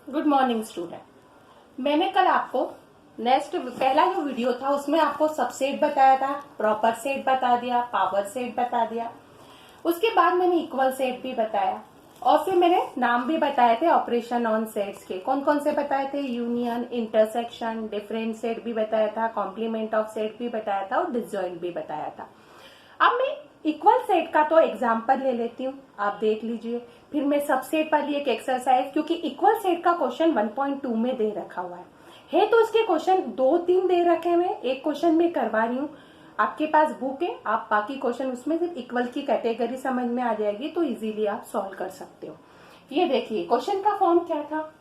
Good morning student. मैंने कल आपको पहला जो वीडियो था उसमें आपको सबसेट बताया था, प्रॉपर सेट बता दिया, पावर सेट बता दिया। उसके बाद मैंने इक्वल सेट भी बताया और फिर मैंने नाम भी बताए थे ऑपरेशन ऑन सेट्स के। कौन कौन से बताए थे? यूनियन, इंटरसेक्शन, डिफरेंट सेट भी बताया था, कॉम्प्लीमेंट ऑफ सेट भी बताया था और डिसजॉइंट भी बताया था। अब मैं इक्वल सेट का तो एग्जाम्पल ले लेती हूँ, आप देख लीजिए। फिर मैं सबसेट वाली एक एक्सरसाइज, क्योंकि इक्वल सेट का क्वेश्चन 1.2 में दे रखा हुआ है तो उसके क्वेश्चन 2-3 दे रखे हुए, एक क्वेश्चन में करवा रही हूँ। आपके पास बुक है, आप बाकी क्वेश्चन उसमें सिर्फ इक्वल की कैटेगरी समझ में आ जाएगी तो इजीली आप सॉल्व कर सकते हो। ये देखिए क्वेश्चन का फॉर्म क्या था।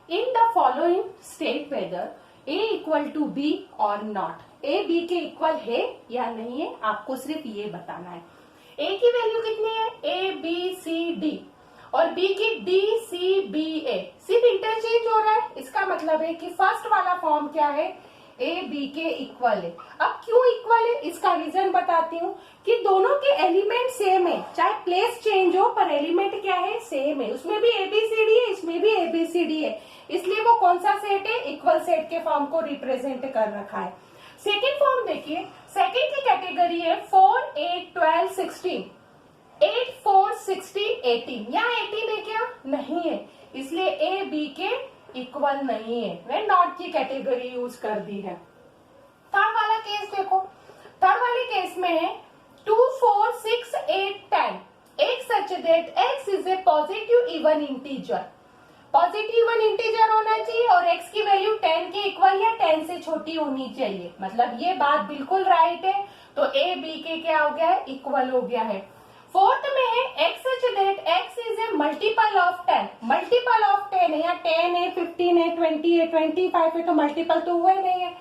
In the following state whether A equal to B और नॉट। ए बी के इक्वल है या नहीं है, आपको सिर्फ ये बताना है। ए की वैल्यू कितनी है? ए बी सी डी और बी की डी सी बी ए। सिर्फ इंटरचेंज हो रहा है, इसका मतलब है कि फर्स्ट वाला फॉर्म क्या है? ए बी के इक्वल है। अब क्यों इक्वल है इसका रीजन बताती हूँ कि दोनों के एलिमेंट सेम है, चाहे प्लेस चेंज हो पर एलिमेंट क्या है? सेम है। उसमें भी एबीसीडी है, इसमें भी एबीसीडी है, इसलिए वो कौन सा सेट है? इक्वल सेट के फॉर्म को रिप्रेजेंट कर रखा है। सेकेंड फॉर्म देखिए, सेकेंड की कैटेगरी है 4, 8, 12, 16। 8, 4, 16, 18। यहाँ 18 है क्या? नहीं है, इसलिए ए बी के इक्वल नहीं है। मैं नॉट की कैटेगरी यूज कर दी है। थर्ड वाला केस देखो, थर्ड वाले केस में है 2, 4, 6, 8, 10। एक such that x is a positive even integer. Positive even integer होना चाहिए और x की वैल्यू 10 के इक्वल या 10 से छोटी होनी चाहिए। मतलब ये बात बिल्कुल राइट है, तो a b के क्या हो गया है? इक्वल हो गया है। फोर्थ में है x such that x is a multiple of 10। Multiple of 10 है, यहाँ 10 है, 15 है, 20 है, 25 है, तो मल्टीपल तो हुआ ही नहीं है।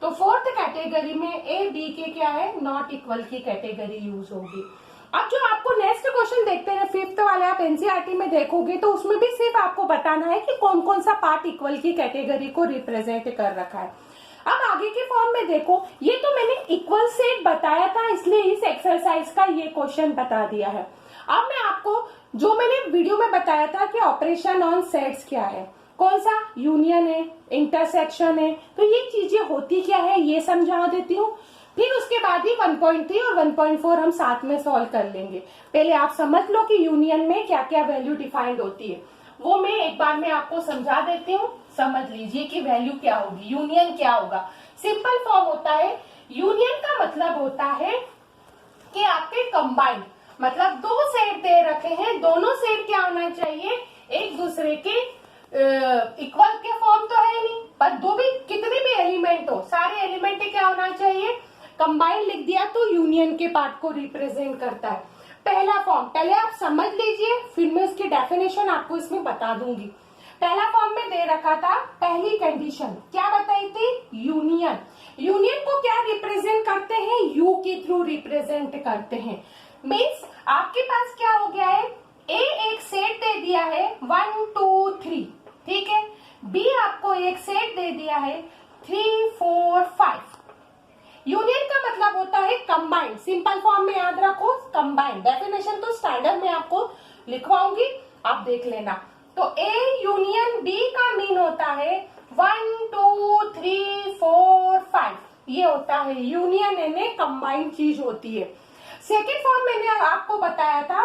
तो फोर्थ कैटेगरी में ए बी के क्या है? नॉट इक्वल की कैटेगरी यूज होगी। अब जो आपको नेक्स्ट क्वेश्चन देखते हैं, फिफ्थ वाले, आप एनसीईआरटी में देखोगे तो उसमें भी सिर्फ आपको बताना है कि कौन कौन सा पार्ट इक्वल की कैटेगरी को रिप्रेजेंट कर रखा है। अब आगे के फॉर्म में देखो, ये तो मैंने इक्वल सेट बताया था इसलिए इस एक्सरसाइज का ये क्वेश्चन बता दिया है। अब मैं आपको जो मैंने वीडियो में बताया था कि ऑपरेशन ऑन सेट्स क्या है, कौन सा? यूनियन है, इंटरसेक्शन है, तो ये चीजें होती क्या है ये समझा देती हूँ। फिर उसके बाद ही 1.3 और 1.4 हम साथ में सॉल्व कर लेंगे। पहले आप समझ लो कि यूनियन में क्या क्या वैल्यू डिफाइंड होती है, वो मैं एक बार में आपको समझा देती हूँ। समझ लीजिए कि वैल्यू क्या होगी, यूनियन क्या होगा। सिंपल फॉर्म होता है यूनियन का, मतलब होता है कि आपके कंबाइंड, मतलब दो सेट दे रखे हैं, दोनों सेट क्या होना चाहिए? एक दूसरे के इक्वल के फॉर्म तो है नहीं, पर दो भी कितने भी एलिमेंट हो, सारे एलिमेंट क्या होना चाहिए? कंबाइंड लिख दिया तो यूनियन के पार्ट को रिप्रेजेंट करता है। पहला फॉर्म पहले आप समझ लीजिए, फिर मैं उसकी डेफिनेशन आपको इसमें बता दूंगी। पहला फॉर्म में दे रखा था, पहली कंडीशन क्या बताई थी? यूनियन। यूनियन को क्या रिप्रेजेंट करते हैं? यू के थ्रू रिप्रेजेंट करते हैं। मीन्स आपके पास क्या हो गया है? ए एक सेट दे दिया है 1, 2, 3, ठीक है। बी आपको एक सेट दे दिया है 3, 4, 5। यूनियन का मतलब होता है कंबाइंड। सिंपल फॉर्म में याद रखो कंबाइंड। डेफिनेशन तो स्टैंडर्ड में आपको लिखवाऊंगी, आप देख लेना। तो ए यूनियन बी का मीन होता है 1, 2, 3, 4, 5। ये होता है यूनियन, यानी कंबाइंड चीज होती है। सेकेंड फॉर्म मैंने आपको बताया था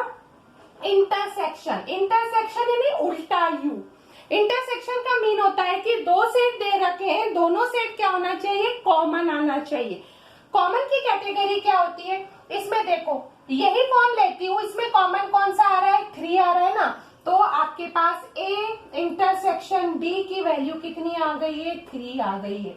इंटरसेक्शन। इंटरसेक्शन यानी उल्टा यू। इंटरसेक्शन का मीन होता है कि दो सेट दे रखे हैं, दोनों सेट क्या होना चाहिए? कॉमन आना चाहिए। कॉमन की कैटेगरी क्या होती है? इसमें देखो यही फॉर्म लेती हूँ, इसमें कॉमन कौन सा आ रहा है? 3 आ रहा है ना, तो आपके पास ए इंटरसेक्शन डी की वैल्यू कितनी आ गई है? 3 आ गई है।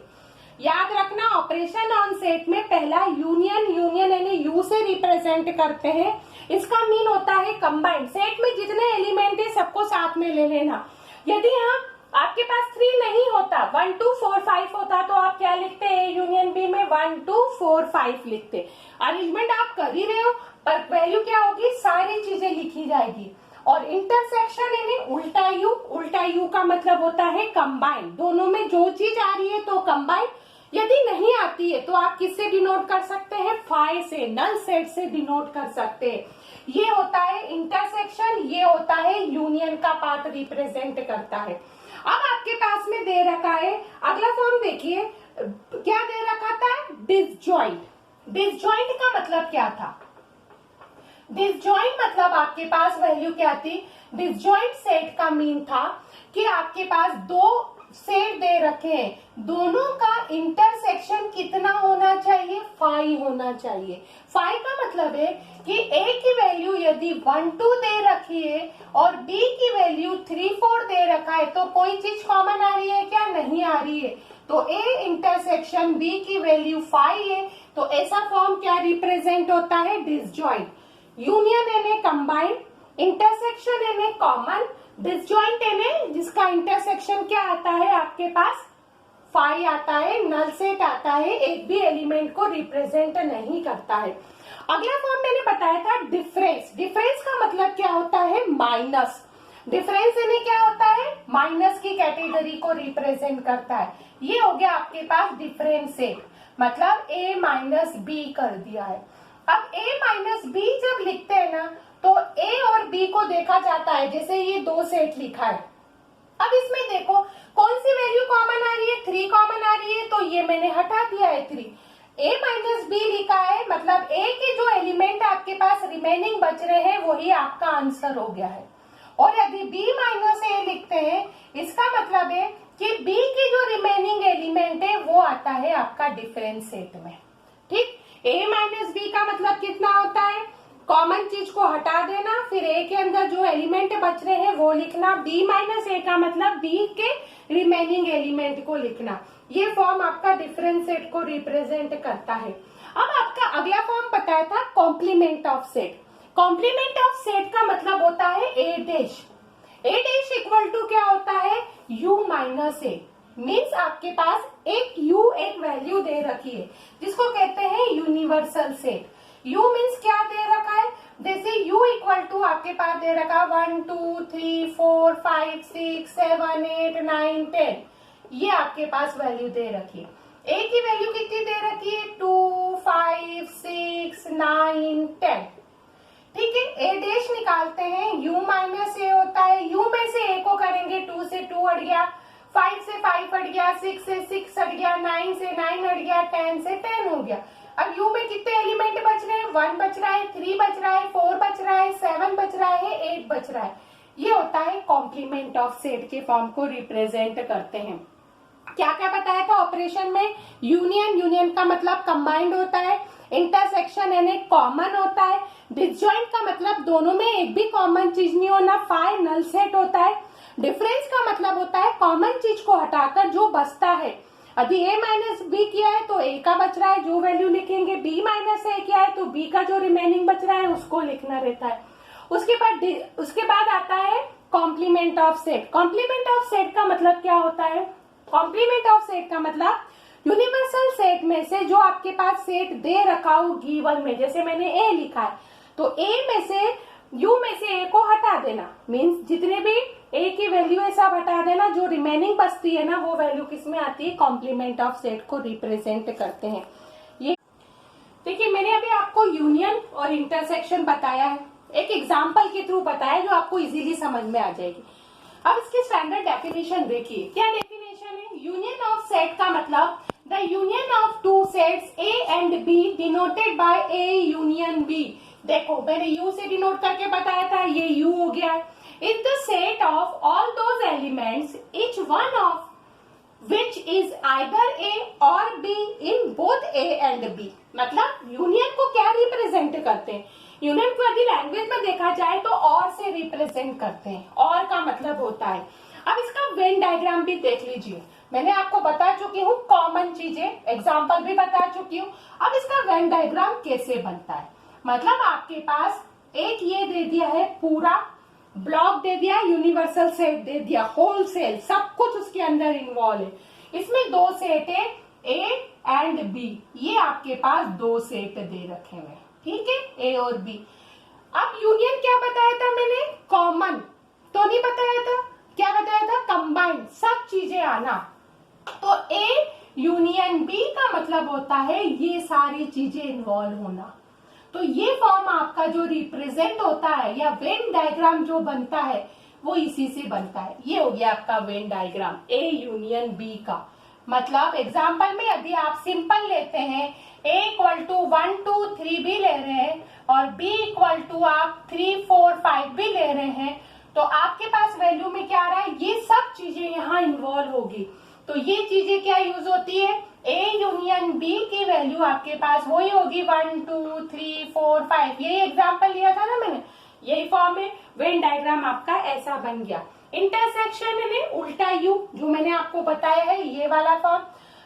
याद रखना ऑपरेशन ऑन सेट में पहला यूनियन, यूनियन यानी यू से रिप्रेजेंट करते हैं, इसका मीन होता है कंबाइंड। सेट में जितने एलिमेंट है सबको साथ में ले लेना। यदि यहाँ आपके पास 3 नहीं होता, 1, 2, 4, 5 होता तो आप क्या लिखते हैं? यूनियन बी में 1, 2, 4, 5 लिखते। अरेंजमेंट आप कर ही रहे हो, पर वैल्यू क्या होगी? सारी चीजें लिखी जाएगी। और इंटरसेक्शन यानी उल्टा यू। उल्टा यू का मतलब होता है कंबाइंड, दोनों में जो चीज आ रही है तो कंबाइंड, यदि नहीं आती है तो आप किससे डिनोट कर सकते हैं? फाई से, नल सेट से डिनोट कर सकते हैं। ये होता है इंटरसेक्शन, ये होता है यूनियन का पार्ट रिप्रेजेंट करता है। अब आपके पास में दे रखा है अगला फॉर्म, देखिए क्या दे रखा था? डिसजॉइंट। डिसजॉइंट का मतलब क्या था? डिसजॉइंट मतलब आपके पास वैल्यू क्या थी? डिसजॉइंट सेट का मीन था कि आपके पास दो सेट दे रखे हैं, दोनों का इंटरसेक्शन कितना होना चाहिए? फाई होना चाहिए। फाई का मतलब है कि ए की वैल्यू यदि 1 2 दे रखी है और बी की वैल्यू 3 4 दे रखा है तो कोई चीज कॉमन आ रही है क्या? नहीं आ रही है। तो ए इंटरसेक्शन बी की वैल्यू फाई है, तो ऐसा फॉर्म क्या रिप्रेजेंट होता है? डिसजॉइंट। यूनियन यानी कंबाइंड, इंटरसेक्शन यानी कॉमन, डिसजॉइंट यानी जिसका इंटरसेक्शन क्या आता है आपके पास? फाई आता है, नल सेट आता है, एक भी एलिमेंट को रिप्रेजेंट नहीं करता है। अगला फॉर्म मैंने बताया था डिफरेंस। डिफरेंस का मतलब क्या होता है? माइनस। डिफरेंस यानी क्या होता है? माइनस की कैटेगरी को रिप्रेजेंट करता है। ये हो गया आपके पास डिफरेंस सेट, मतलब ए माइनस बी कर दिया है। अब a माइनस बी जब लिखते हैं ना तो a और b को देखा जाता है, जैसे ये दो सेट लिखा है। अब इसमें देखो कौन सी वैल्यू कॉमन आ रही है? 3 कॉमन आ रही है, तो ये मैंने हटा दिया है 3। a माइनस बी लिखा है, मतलब a के जो एलिमेंट आपके पास रिमेनिंग बच रहे हैं वही आपका आंसर हो गया है। और यदि b माइनस a लिखते हैं, इसका मतलब है कि b के जो रिमेनिंग एलिमेंट है वो आता है आपका डिफरेंस सेट में। ठीक, a माइनस बी का मतलब कितना होता है? कॉमन चीज को हटा देना, फिर a के अंदर जो एलिमेंट बच रहे हैं वो लिखना। b माइनस a का मतलब b के रिमेनिंग एलिमेंट को लिखना। ये फॉर्म आपका डिफरेंस सेट को रिप्रेजेंट करता है। अब आपका अगला फॉर्म बताया था complement of set. Complement of set का मतलब होता है a dash. a dash equal to क्या होता है? u minus a। मीन्स आपके पास एक u एक वैल्यू दे रखी है जिसको कहते हैं यूनिवर्सल सेट। u मीन्स क्या दे रखा है? जैसे u इक्वल टू आपके पास दे रखा 1 2 3 4 5 6 7 8 9 10, ये आपके पास वैल्यू दे रखी है। a की वैल्यू कितनी दे रखी है? 2 5 6 9 10। ठीक है, a डैश निकालते हैं, u माइनस a होता है। u में से a को करेंगे, 2 से 2 हट गया, 5 से 5 हट गया, 6 से 6 हट गया, 9 से 9 हट गया, 10 से 10 हो गया। अब u में कितने एलिमेंट बच रहे हैं? 1 बच रहा है, 3 बच रहा है, 4 बच रहा है, 7 बच रहा है, 8 बच रहा है। ये होता है कॉम्प्लीमेंट ऑफ सेट के फॉर्म को रिप्रेजेंट करते हैं। क्या क्या बताया था ऑपरेशन में? यूनियन, यूनियन का मतलब कंबाइंड होता है। इंटरसेक्शन यानी कॉमन होता है। डिसजॉइंट का मतलब दोनों में एक भी कॉमन चीज नहीं होना, फाई नल सेट होता है। डिफरेंस का मतलब होता है कॉमन चीज को हटाकर जो बचता है। यदि a माइनस बी किया है तो a का बच रहा है जो वैल्यू लिखेंगे, b माइनस a किया है तो b का जो रिमेनिंग बच रहा है उसको लिखना रहता है। उसके बाद आता है complement of set. Complement of set का मतलब क्या होता है? कॉम्प्लीमेंट ऑफ सेट का मतलब यूनिवर्सल सेट में से जो आपके पास सेट दे रखा हो गिवन में, जैसे मैंने a लिखा है तो a में से u में से a को हटा देना, मीन्स जितने भी a की वैल्यू है सब हटा देना, जो रिमेनिंग बचती है ना वो वैल्यू किसमें आती है? कॉम्प्लीमेंट ऑफ सेट को रिप्रेजेंट करते हैं। ये देखिए मैंने अभी आपको यूनियन और इंटरसेक्शन बताया है, एक एग्जाम्पल के थ्रू बताया जो आपको इजीली समझ में आ जाएगी। अब इसकी स्टैंडर्ड डेफिनेशन देखिए, क्या डेफिनेशन है? यूनियन ऑफ सेट का मतलब the union of two sets A and B denoted by A union B। देखो मैंने U से डिनोट करके बताया था, ये U हो गया। Is the set of all those elements each one of which is either A or B in both A and B। मतलब यूनियन को क्या रिप्रेजेंट करते हैं? यूनियन को यदि लैंग्वेज में देखा जाए तो और से रिप्रेजेंट करते हैं, और का मतलब होता है। अब इसका वेन डायग्राम भी देख लीजिए, मैंने आपको बता चुकी हूँ कॉमन चीजें, एग्जाम्पल भी बता चुकी हूँ। अब इसका वेन डायग्राम कैसे बनता है? मतलब आपके पास एक ये दे दिया है, पूरा ब्लॉक दे दिया, यूनिवर्सल सेट दे दिया, होल सेल सब कुछ उसके अंदर इन्वॉल्व है। इसमें दो सेट है A एंड B, ये आपके पास दो सेट दे रखे हुए, ठीक है, A और B। अब यूनियन क्या बताया था मैंने? कॉमन तो नहीं बताया था, क्या बताया था? कंबाइंड, सब चीजें आना। तो A यूनियन बी का मतलब होता है ये सारी चीजें इन्वॉल्व होना। तो ये फॉर्म आपका जो रिप्रेजेंट होता है या वेन डायग्राम जो बनता है वो इसी से बनता है। ये हो गया आपका Venn diagram A union B का। मतलब एग्जाम्पल में यदि आप सिंपल लेते हैं A इक्वल टू 1 2 3 भी ले रहे हैं और B इक्वल टू आप 3 4 5 भी ले रहे हैं, तो आपके पास वैल्यू में क्या आ रहा है, ये सब चीजें यहाँ इन्वॉल्व होगी। तो ये चीजें क्या यूज होती है, A यूनियन B की वैल्यू आपके पास वही होगी 1 2 3 4 5। यही एग्जाम्पल लिया था ना मैंने, यही फॉर्म है। वेन डायग्राम आपका ऐसा बन गया। इंटरसेक्शन में उल्टा यू जो मैंने आपको बताया है, ये वाला form.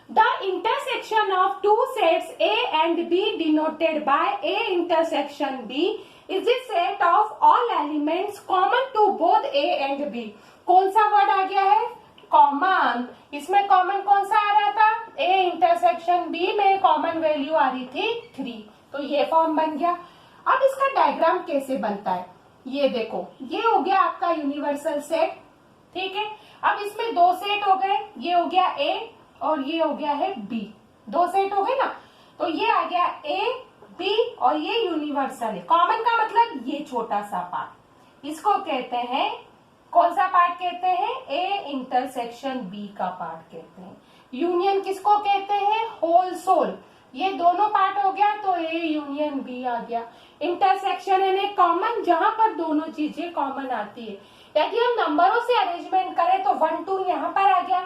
The intersection of two sets A and B denoted by A intersection B is the set of all elements common to both A and B। कौन सा वर्ड आ गया है, कॉमन। इसमें कॉमन कौन सा आ रहा था, A इंटरसेक्शन B में कॉमन वैल्यू आ रही थी 3। तो ये फॉर्म बन गया। अब इसका डायग्राम कैसे बनता है, ये देखो, ये हो गया आपका यूनिवर्सल सेट, ठीक है। अब इसमें दो सेट हो गए, ये हो गया A और ये हो गया है B। दो सेट हो गए ना, तो ये आ गया A B और ये यूनिवर्सल है। कॉमन का मतलब ये छोटा सा पार्ट, इसको कहते हैं, कौन सा पार्ट कहते हैं, A इंटरसेक्शन B का पार्ट कहते हैं। यूनियन किसको कहते हैं, होल सोल। ये दोनों पार्ट हो गया तो A यूनियन B आ गया। इंटरसेक्शन यानी कॉमन, जहां पर दोनों चीजें कॉमन आती है। यदि हम नंबरों से अरेंजमेंट करें तो 1 2 यहाँ पर आ गया,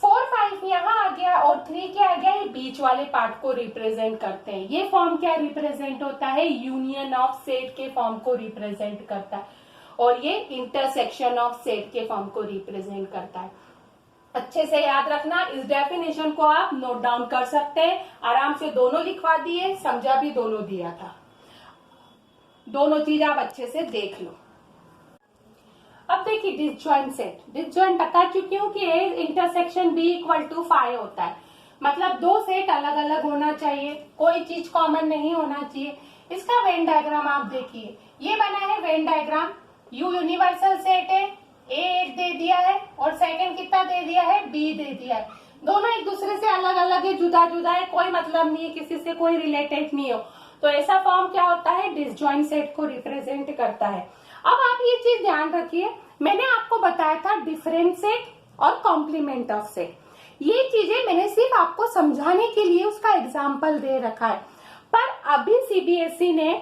4 5 यहाँ आ गया और 3 क्या आ गया, ये बीच वाले पार्ट को रिप्रेजेंट करते हैं। ये फॉर्म क्या रिप्रेजेंट होता है, यूनियन ऑफ सेट के फॉर्म को रिप्रेजेंट करता है और ये इंटरसेक्शन ऑफ सेट के फॉर्म को रिप्रेजेंट करता है। अच्छे से याद रखना, इस डेफिनेशन को आप नोट डाउन कर सकते हैं। आराम से दोनों लिखवा दिए, समझा भी दोनों दिया था, दोनों चीज आप अच्छे से देख लो। अब देखिए डिसजॉइंट सेट, डिसजॉइंट बता चुकी हूँ कि A intersection B equal to 5 होता है। मतलब दो सेट अलग अलग होना चाहिए, कोई चीज कॉमन नहीं होना चाहिए। इसका वेन डायग्राम आप देखिए, ये बना है Venn diagram. U universal set है, A 8 दे दिया है और सेकंड कितना दे दिया है, B दे दिया है। दोनों एक दूसरे से अलग अलग है, जुदा जुदा है, कोई मतलब नहीं है, किसी से कोई रिलेटेड नहीं हो। तो ऐसा फॉर्म क्या होता है, डिसजॉइंट सेट को रिप्रेजेंट करता है। अब आप ये चीज ध्यान रखिए, मैंने आपको बताया था डिफरेंट सेट और कॉम्प्लीमेंट ऑफ सेट। ये चीजें मैंने सिर्फ आपको समझाने के लिए उसका एग्जाम्पल दे रखा है। पर अभी CBSE ने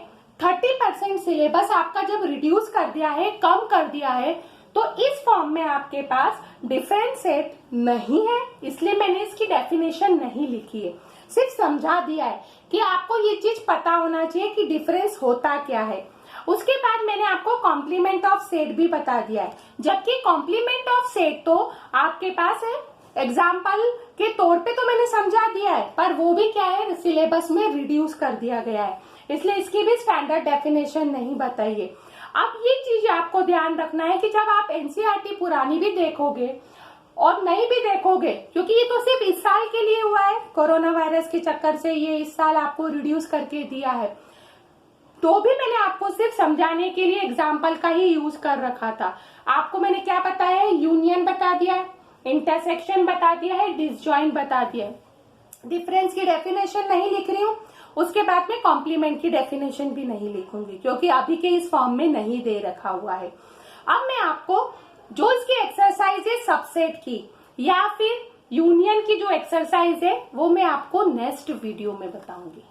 30% सिलेबस आपका जब रिड्यूस कर दिया है, कम कर दिया है, तो इस फॉर्म में आपके पास डिफरेंट सेट नहीं है, इसलिए मैंने इसकी डेफिनेशन नहीं लिखी है, सिर्फ समझा दिया है कि आपको ये चीज पता होना चाहिए कि डिफरेंस होता क्या है। उसके बाद मैंने आपको कॉम्प्लीमेंट ऑफ सेट भी बता दिया है, जबकि कॉम्प्लीमेंट ऑफ सेट तो आपके पास है, एग्जाम्पल के तौर पे तो मैंने समझा दिया है, पर वो भी क्या है, सिलेबस में रिड्यूस कर दिया गया है, इसलिए इसकी भी स्टैंडर्ड डेफिनेशन नहीं बताइए। अब ये चीज आपको ध्यान रखना है कि जब आप NCERT पुरानी भी देखोगे और नहीं भी देखोगे, क्योंकि ये तो सिर्फ इस साल के लिए हुआ है, कोरोना वायरस के चक्कर से ये इस साल आपको रिड्यूस करके दिया है, तो भी मैंने आपको सिर्फ समझाने के लिए एग्जाम्पल का ही यूज कर रखा था। आपको मैंने क्या बताया है, यूनियन बता दिया है, इंटरसेक्शन बता दिया है, डिसजॉइंट बता दिया है। डिफरेंस की डेफिनेशन नहीं लिख रही हूँ, उसके बाद में कॉम्प्लीमेंट की डेफिनेशन भी नहीं लिखूंगी, क्योंकि अभी के इस फॉर्म में नहीं दे रखा हुआ है। अब मैं आपको जो इसकी एक्सरसाइज है सबसेट की या फिर यूनियन की जो एक्सरसाइज है वो मैं आपको नेक्स्ट वीडियो में बताऊंगी।